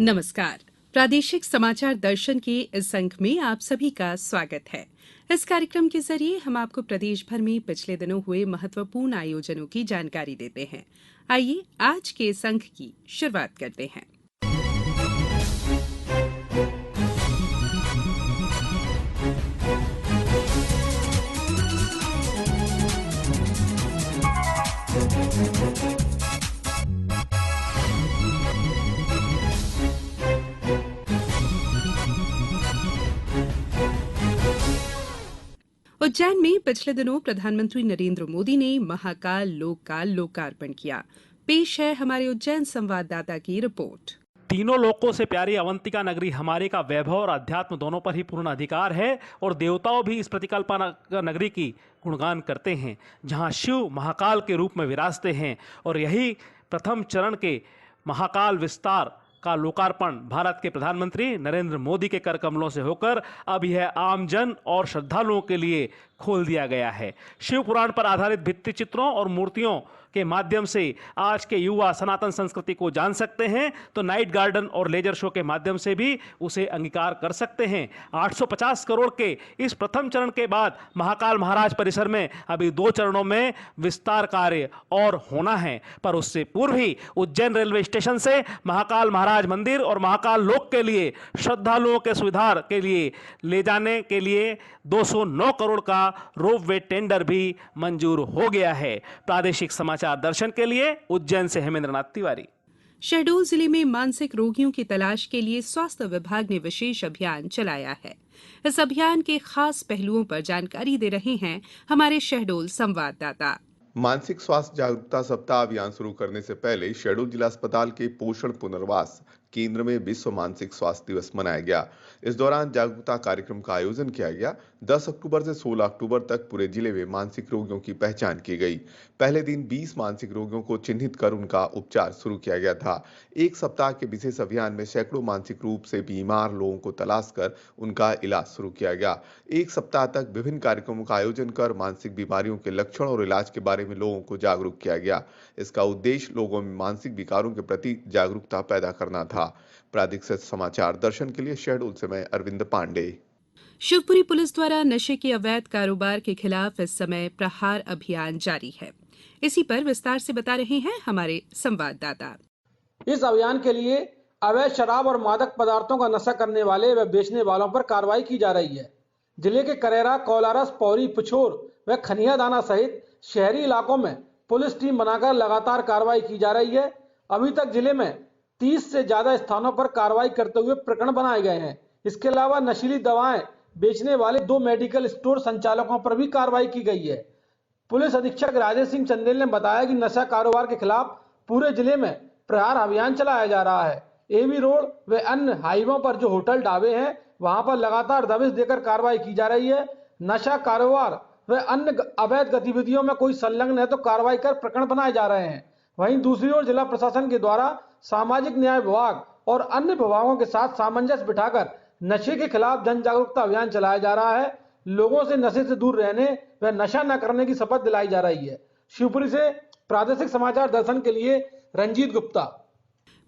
नमस्कार। प्रादेशिक समाचार दर्शन के इस अंक में आप सभी का स्वागत है। इस कार्यक्रम के जरिए हम आपको प्रदेश भर में पिछले दिनों हुए महत्वपूर्ण आयोजनों की जानकारी देते हैं। आइए आज के इस अंक की शुरुआत करते हैं। उज्जैन में पिछले दिनों प्रधानमंत्री नरेंद्र मोदी ने महाकाल लोक का लोकार्पण किया। पेश है हमारे उज्जैन संवाददाता की रिपोर्ट। तीनों लोकों से प्यारी अवंतिका नगरी हमारे का वैभव और अध्यात्म दोनों पर ही पूर्ण अधिकार है और देवताओं भी इस प्रतिकल्पना नगरी की गुणगान करते हैं, जहां शिव महाकाल के रूप में विराजते हैं। और यही प्रथम चरण के महाकाल विस्तार का लोकार्पण भारत के प्रधानमंत्री नरेंद्र मोदी के कर कमलों से होकर अब यह आमजन और श्रद्धालुओं के लिए खोल दिया गया है। शिव पुराण पर आधारित भित्ति चित्रों और मूर्तियों के माध्यम से आज के युवा सनातन संस्कृति को जान सकते हैं, तो नाइट गार्डन और लेजर शो के माध्यम से भी उसे अंगीकार कर सकते हैं। 850 करोड़ के इस प्रथम चरण के बाद महाकाल महाराज परिसर में अभी 2 चरणों में विस्तार कार्य और होना है, पर उससे पूर्व ही उज्जैन रेलवे स्टेशन से महाकाल महाराज मंदिर और महाकाल लोक के लिए श्रद्धालुओं के सुविधा के लिए ले जाने के लिए 209 करोड़ का रोपवे टेंडर भी मंजूर हो गया है। प्रादेशिक समाचार दर्शन के लिए उज्जैन से हेमेंद्र नाथ तिवारी। शहडोल जिले में मानसिक रोगियों की तलाश के लिए स्वास्थ्य विभाग ने विशेष अभियान चलाया है। इस अभियान के खास पहलुओं पर जानकारी दे रहे हैं हमारे शहडोल संवाददाता। मानसिक स्वास्थ्य जागरूकता सप्ताह अभियान शुरू करने से पहले शहडोल जिला अस्पताल के पोषण पुनर्वास केंद्र में विश्व मानसिक स्वास्थ्य दिवस मनाया गया। इस दौरान जागरूकता कार्यक्रम का आयोजन किया गया। 10 अक्टूबर से 16 अक्टूबर तक पूरे जिले में मानसिक रोगियों की पहचान की गई। पहले दिन 20 मानसिक रोगियों को चिन्हित कर उनका उपचार शुरू किया गया था। एक सप्ताह के विशेष अभियान में सैकड़ों मानसिक रूप से बीमार लोगों को तलाश कर उनका इलाज शुरू किया गया। एक सप्ताह तक विभिन्न कार्यक्रमों का आयोजन कर मानसिक बीमारियों के लक्षण और इलाज के बारे में लोगों को जागरूक किया गया। इसका उद्देश्य लोगों में मानसिक विकारों के प्रति जागरूकता पैदा करना था। प्रादेशिक समाचार दर्शन के लिए शहडोल से मैं अरविंद पांडे। शिवपुरी पुलिस द्वारा नशे के अवैध कारोबार के खिलाफ इस समय प्रहार अभियान जारी है। इसी पर विस्तार से बता रहे हैं हमारे संवाददाता। इस अभियान के लिए अवैध शराब और मादक पदार्थों का नशा करने वाले व बेचने वालों पर कार्रवाई की जा रही है। जिले के करेरा, कोलारस, पौरी, पिछोर व खनिया दाना सहित शहरी इलाकों में पुलिस टीम बनाकर लगातार कार्रवाई की जा रही है। अभी तक जिले में 30 से ज्यादा स्थानों पर कार्रवाई करते हुए प्रकरण बनाए गए हैं। इसके अलावा नशीली दवाएं बेचने वाले 2 मेडिकल स्टोर संचालकों पर भी कार्रवाई की गई है। पुलिस अधीक्षक राजेश सिंह चंदेल ने बताया कि नशा कारोबार के खिलाफ पूरे जिले में प्रहार अभियान चलाया जा रहा है। एवी रोड व अन्य हाईवे पर जो होटल ढाबे हैं, वहां पर लगातार दबिश देकर कार्रवाई की जा रही है। नशा कारोबार व अन्य अवैध गतिविधियों में कोई संलग्न है तो कार्रवाई कर प्रकरण बनाए जा रहे हैं। वहीं दूसरी ओर जिला प्रशासन के द्वारा सामाजिक न्याय विभाग और अन्य विभागों के साथ सामंजस्य बिठाकर नशे के खिलाफ जन जागरूकता अभियान चलाया जा रहा है। लोगों से नशे से दूर रहने व नशा न करने की शपथ दिलाई जा रही है। शिवपुरी से प्रादेशिक समाचार दर्शन के लिए रंजीत गुप्ता।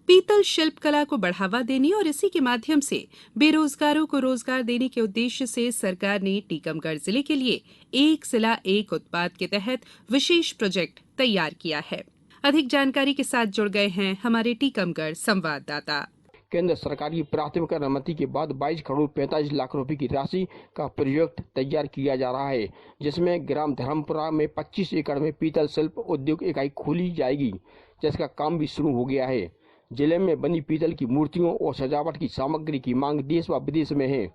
पीतल शिल्प कला को बढ़ावा देने और इसी के माध्यम से बेरोजगारों को रोजगार देने के उद्देश्य से सरकार ने टीकमगढ़ जिले के लिए एक जिला एक उत्पाद के तहत विशेष प्रोजेक्ट तैयार किया है। अधिक जानकारी के साथ जुड़ गए हैं हमारे टीकमगढ़ संवाददाता। केंद्र सरकार की प्राथमिक अनुमति के बाद 22 करोड़ 45 लाख रुपए की राशि का प्रोजेक्ट तैयार किया जा रहा है, जिसमें ग्राम धर्मपुरा में 25 एकड़ में पीतल शिल्प उद्योग इकाई खोली जाएगी, जिसका काम भी शुरू हो गया है। जिले में बनी पीतल की मूर्तियों और सजावट की सामग्री की मांग देश व विदेश में है।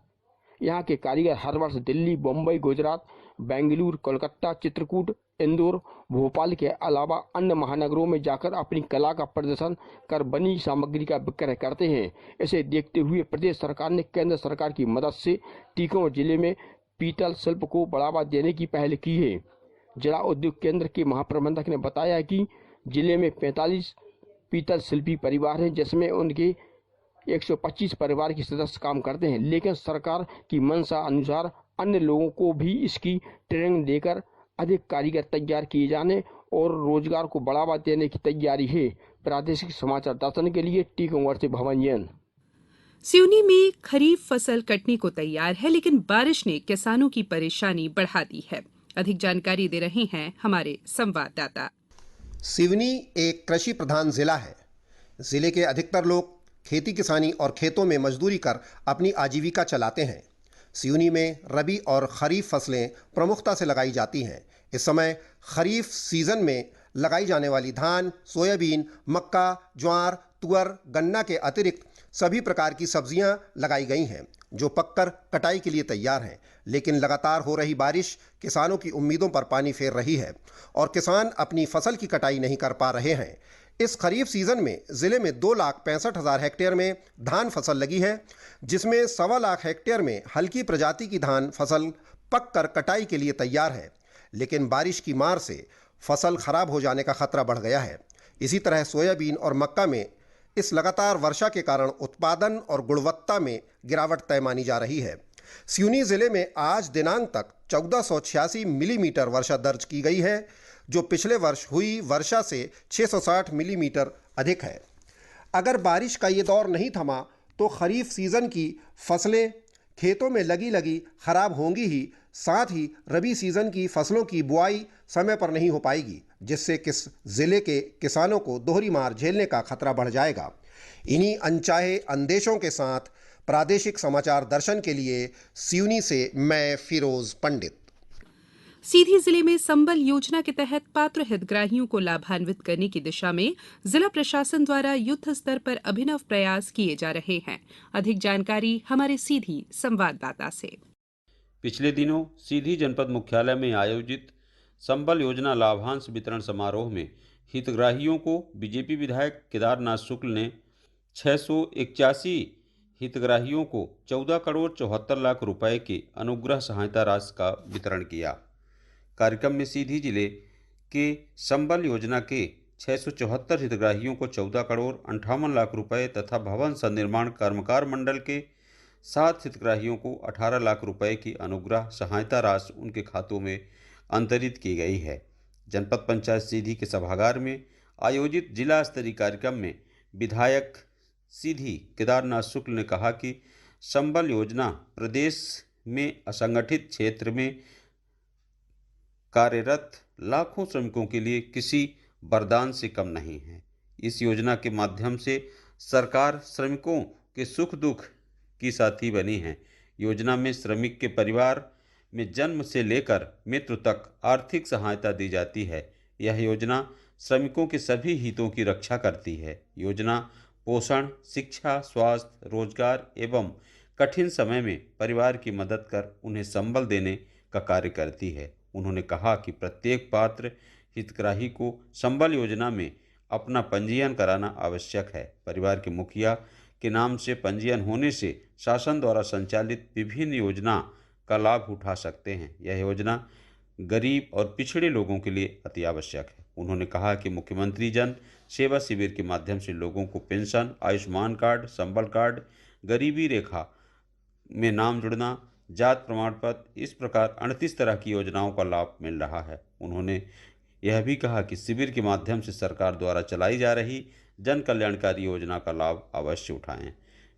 यहाँ के कारीगर हर वर्ष दिल्ली, मुंबई, गुजरात, बेंगलुरु, कोलकाता, चित्रकूट, इंदौर, भोपाल के अलावा अन्य महानगरों में जाकर अपनी कला का प्रदर्शन कर बनी सामग्री का विक्रय करते हैं। इसे देखते हुए प्रदेश सरकार ने केंद्र सरकार की मदद से टीकमगढ़ जिले में पीतल शिल्प को बढ़ावा देने की पहल की है। जिला उद्योग केंद्र के महाप्रबंधक ने बताया कि जिले में 45 पीतल शिल्पी परिवार हैं, जिसमें उनके 125 परिवार के सदस्य काम करते हैं, लेकिन सरकार की मंशा अनुसार अन्य लोगों को भी इसकी ट्रेनिंग देकर अधिक कारीगर तैयार किए जाने और रोजगार को बढ़ावा देने की तैयारी है। प्रादेशिक समाचार दर्शन के लिए टीकमगढ़ से भवन जैन। सिवनी में खरीफ फसल कटने को तैयार है, लेकिन बारिश ने किसानों की परेशानी बढ़ा दी है। अधिक जानकारी दे रहे हैं हमारे संवाददाता। सिवनी एक कृषि प्रधान जिला है। जिले के अधिकतर लोग खेती किसानी और खेतों में मजदूरी कर अपनी आजीविका चलाते हैं। सिवनी में रबी और खरीफ फसलें प्रमुखता से लगाई जाती हैं। इस समय खरीफ सीजन में लगाई जाने वाली धान, सोयाबीन, मक्का, ज्वार, तुअर, गन्ना के अतिरिक्त सभी प्रकार की सब्जियां लगाई गई हैं, जो पककर कटाई के लिए तैयार हैं। लेकिन लगातार हो रही बारिश किसानों की उम्मीदों पर पानी फेर रही है और किसान अपनी फसल की कटाई नहीं कर पा रहे हैं। इस खरीफ सीजन में जिले में 2,65,000 हेक्टेयर में धान फसल लगी है, जिसमें 1.25 लाख हेक्टेयर में हल्की प्रजाति की धान फसल पककर कटाई के लिए तैयार है। लेकिन बारिश की मार से फसल खराब हो जाने का खतरा बढ़ गया है। इसी तरह सोयाबीन और मक्का में इस लगातार वर्षा के कारण उत्पादन और गुणवत्ता में गिरावट तय मानी जा रही है। सिवनी जिले में आज दिनांक तक 1486 मिलीमीटर वर्षा दर्ज की गई है, जो पिछले वर्ष हुई वर्षा से 660 मिलीमीटर अधिक है। अगर बारिश का ये दौर नहीं थमा तो खरीफ सीजन की फसलें खेतों में लगी खराब होंगी ही, साथ ही रबी सीजन की फसलों की बुआई समय पर नहीं हो पाएगी, जिससे जिले के किसानों को दोहरी मार झेलने का खतरा बढ़ जाएगा। इन्हीं अनचाहे अंदेशों के साथ प्रादेशिक समाचार दर्शन के लिए सिवनी से मैं फिरोज पंडित। सीधी जिले में संबल योजना के तहत पात्र हितग्राहियों को लाभान्वित करने की दिशा में जिला प्रशासन द्वारा युद्ध स्तर पर अभिनव प्रयास किए जा रहे हैं। अधिक जानकारी हमारे सीधी संवाददाता से। पिछले दिनों सीधी जनपद मुख्यालय में आयोजित संबल योजना लाभांश वितरण समारोह में हितग्राहियों को बीजेपी विधायक केदारनाथ शुक्ल ने 681 हितग्राहियों को 14 करोड़ 74 लाख रुपए के अनुग्रह सहायता राशि का वितरण किया। कार्यक्रम में सीधी जिले के संबल योजना के 674 हितग्राहियों को 14 करोड़ 58 लाख रुपए तथा भवन संनिर्माण कर्मकार मंडल के 7 हितग्राहियों को 18 लाख रुपए की अनुग्रह सहायता राशि उनके खातों में अंतरित की गई है। जनपद पंचायत सीधी के सभागार में आयोजित जिला स्तरीय कार्यक्रम में विधायक सीधी केदारनाथ शुक्ल ने कहा कि संबल योजना प्रदेश में असंगठित क्षेत्र में कार्यरत लाखों श्रमिकों के लिए किसी वरदान से कम नहीं है। इस योजना के माध्यम से सरकार श्रमिकों के सुख दुख की साथी बनी है। योजना में श्रमिक के परिवार में जन्म से लेकर मृत्यु तक आर्थिक सहायता दी जाती है। यह योजना श्रमिकों के सभी हितों की रक्षा करती है। योजना पोषण, शिक्षा, स्वास्थ्य, रोजगार एवं कठिन समय में परिवार की मदद कर उन्हें संबल देने का कार्य करती है। उन्होंने कहा कि प्रत्येक पात्र हितग्राही को संबल योजना में अपना पंजीयन कराना आवश्यक है। परिवार के मुखिया के नाम से पंजीयन होने से शासन द्वारा संचालित विभिन्न योजना का लाभ उठा सकते हैं। यह योजना गरीब और पिछड़े लोगों के लिए अति आवश्यक है। उन्होंने कहा कि मुख्यमंत्री जन सेवा शिविर के माध्यम से लोगों को पेंशन, आयुष्मान कार्ड, संबल कार्ड, गरीबी रेखा में नाम जुड़ना, जात प्रमाण पत्र, इस प्रकार 38 तरह की योजनाओं का लाभ मिल रहा है। उन्होंने यह भी कहा कि शिविर के माध्यम से सरकार द्वारा चलाई जा रही जन कल्याणकारी योजना का लाभ अवश्य उठाएं।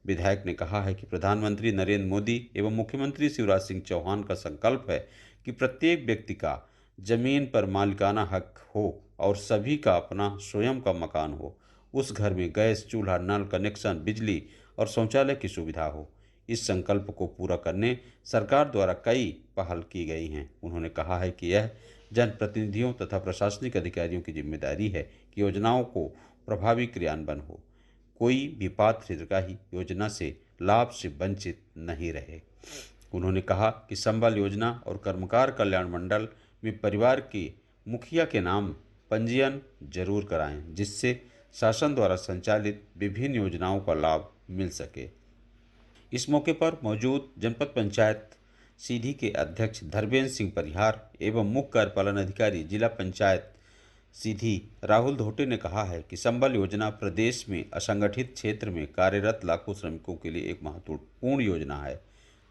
विधायक ने कहा है कि प्रधानमंत्री नरेंद्र मोदी एवं मुख्यमंत्री शिवराज सिंह चौहान का संकल्प है कि प्रत्येक व्यक्ति का जमीन पर मालिकाना हक हो और सभी का अपना स्वयं का मकान हो। उस घर में गैस, चूल्हा, नल कनेक्शन, बिजली और शौचालय की सुविधा हो। इस संकल्प को पूरा करने सरकार द्वारा कई पहल की गई हैं। उन्होंने कहा है कि यह जनप्रतिनिधियों तथा प्रशासनिक अधिकारियों की जिम्मेदारी है कि योजनाओं को प्रभावी क्रियान्वयन हो। कोई भी पात्र हितग्राही योजना से लाभ से वंचित नहीं रहे। उन्होंने कहा कि संबल योजना और कर्मकार कल्याण मंडल में परिवार के मुखिया के नाम पंजीयन जरूर कराएं, जिससे शासन द्वारा संचालित विभिन्न योजनाओं का लाभ मिल सके। इस मौके पर मौजूद जनपद पंचायत सीधी के अध्यक्ष धर्मेंद्र सिंह परिहार एवं मुख्य कार्यपालन अधिकारी जिला पंचायत सीधी राहुल धोटे ने कहा है कि संबल योजना प्रदेश में असंगठित क्षेत्र में कार्यरत लाखों श्रमिकों के लिए एक महत्वपूर्ण योजना है।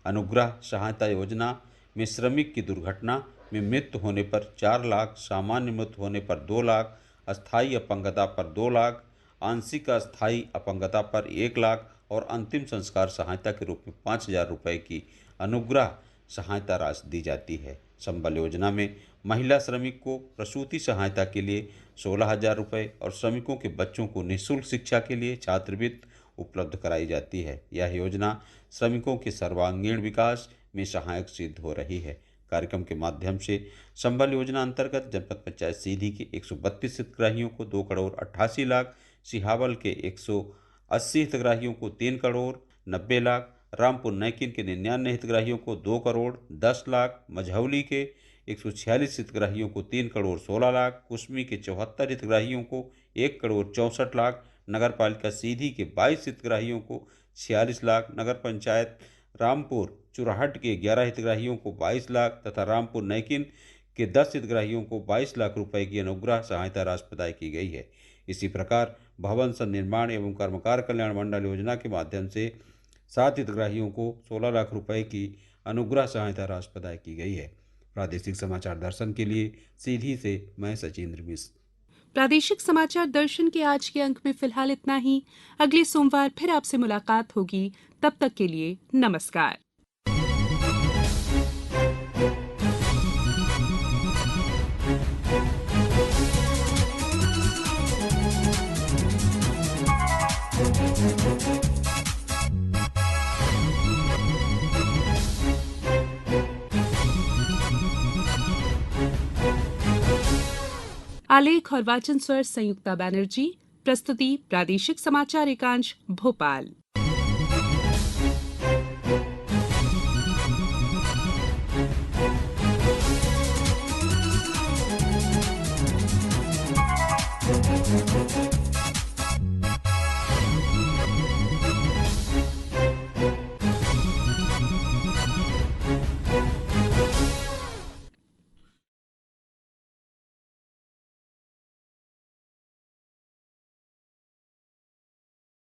अनुग्रह सहायता योजना में श्रमिक की दुर्घटना में मृत्यु होने पर 4 लाख, सामान्य मृत्यु होने पर 2 लाख, अस्थायी अपंगता पर 2 लाख, आंशिक अस्थायी अपंगता पर 1 लाख और अंतिम संस्कार सहायता के रूप में 5,000 रुपये की अनुग्रह सहायता राशि दी जाती है। संबल योजना में महिला श्रमिक को प्रसूति सहायता के लिए 16,000 रुपये और श्रमिकों के बच्चों को निःशुल्क शिक्षा के लिए छात्रवृत्ति उपलब्ध कराई जाती है। यह योजना श्रमिकों के सर्वांगीण विकास में सहायक सिद्ध हो रही है। कार्यक्रम के माध्यम से संबल योजना अंतर्गत जनपद पंचायत सीधी के 132 हितग्राहियों को 2 करोड़ 88 लाख, सिहावल के 180 हितग्राहियों को 3 करोड़ 90 लाख, रामपुर नैकिन के 99 हितग्राहियों को 2 करोड़ 10 लाख, मझौली के 146 हितग्राहियों को 3 करोड़ 16 लाख, कुसमी के 74 हितग्राहियों को 1 करोड़ 64 लाख, नगर पालिका सीधी के 22 हितग्राहियों को 46 लाख, नगर पंचायत रामपुर चुराहट के 11 हितग्राहियों को 22 लाख तथा रामपुर नैकिन के 10 हितग्राहियों को 22 लाख रुपए की अनुग्रह सहायता राशि प्रदान की गई है। इसी प्रकार भवन निर्माण एवं कर्मकार कल्याण मंडल योजना के माध्यम से 7 हितग्राहियों को 16 लाख रुपए की अनुग्रह सहायता राशि प्रदान की गई है। प्रादेशिक समाचार दर्शन के लिए सीधी से मैं सचिंद्र मिश्र। प्रादेशिक समाचार दर्शन के आज के अंक में फिलहाल इतना ही। अगले सोमवार फिर आपसे मुलाकात होगी। तब तक के लिए नमस्कार। आलेख और वाचन स्वर संयुक्ता बनर्जी। प्रस्तुति प्रादेशिक समाचार एकांश भोपाल।